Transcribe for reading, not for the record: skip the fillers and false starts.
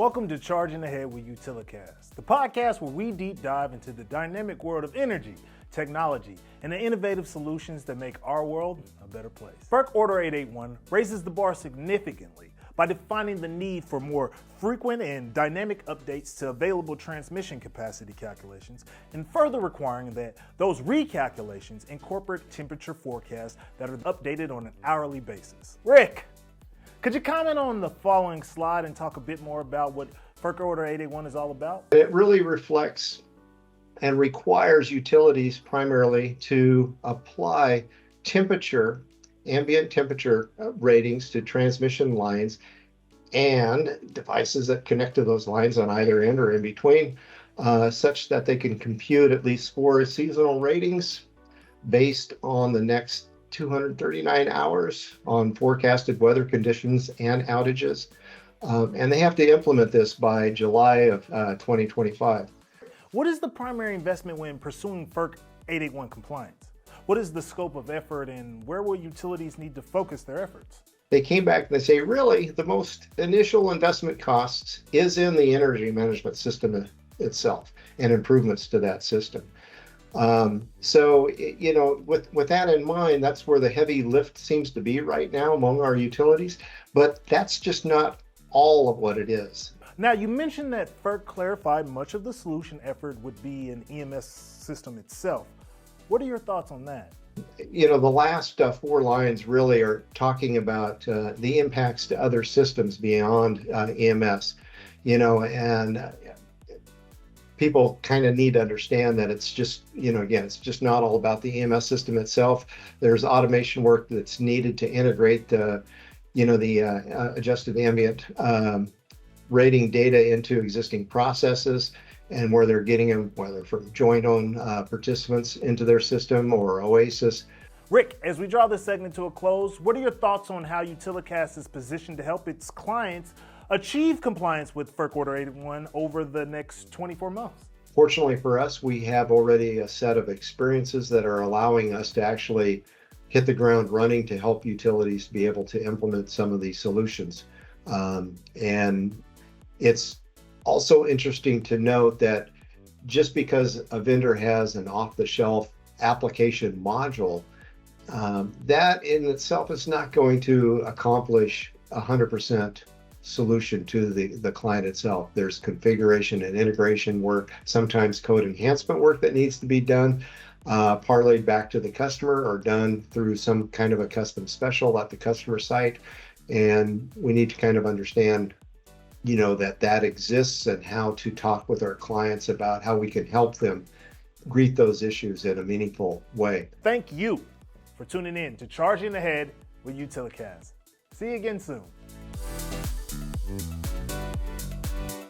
Welcome to Charging Ahead with Utilicast, the podcast where we deep dive into the dynamic world of energy, technology, and the innovative solutions that make our world a better place. FERC Order 881 raises the bar significantly by defining the need for more frequent and dynamic updates to available transmission capacity calculations, and further requiring that those recalculations incorporate temperature forecasts that are updated on an hourly basis. Rick, could you comment on the following slide and talk a bit more about what FERC Order 881 is all about? It really reflects and requires utilities primarily to apply ambient temperature ratings to transmission lines and devices that connect to those lines on either end or in between, such that they can compute at least 4 seasonal ratings based on the next 239 hours on forecasted weather conditions and outages. And they have to implement this by July of 2025. What is the primary investment when pursuing FERC 881 compliance? What is the scope of effort and where will utilities need to focus their efforts? They came back and they say, really, the most initial investment costs is in the energy management system itself and improvements to that system. So, with that in mind, that's where the heavy lift seems to be right now among our utilities, but that's just not all of what it is. Now, you mentioned that FERC clarified much of the solution effort would be an EMS system itself. What are your thoughts on that? The last 4 lines really are talking about the impacts to other systems beyond EMS, and people kind of need to understand that it's just, again, it's just not all about the EMS system itself. There's automation work that's needed to integrate the adjusted ambient rating data into existing processes and where they're getting them, whether from joint-owned participants into their system or OASIS. Rick, as we draw this segment to a close, what are your thoughts on how Utilicast is positioned to help its clients achieve compliance with FERC Order 881 over the next 24 months? Fortunately for us, we have already a set of experiences that are allowing us to actually hit the ground running to help utilities be able to implement some of these solutions. And it's also interesting to note that just because a vendor has an off-the-shelf application module, that in itself is not going to accomplish 100% solution to the client itself. There's configuration and integration work, sometimes code enhancement work that needs to be done, parlayed back to the customer or done through some kind of a custom special at the customer site. And we need to kind of understand, that exists and how to talk with our clients about how we can help them greet those issues in a meaningful way. Thank you for tuning in to Charging Ahead with Utilicast. See you again soon.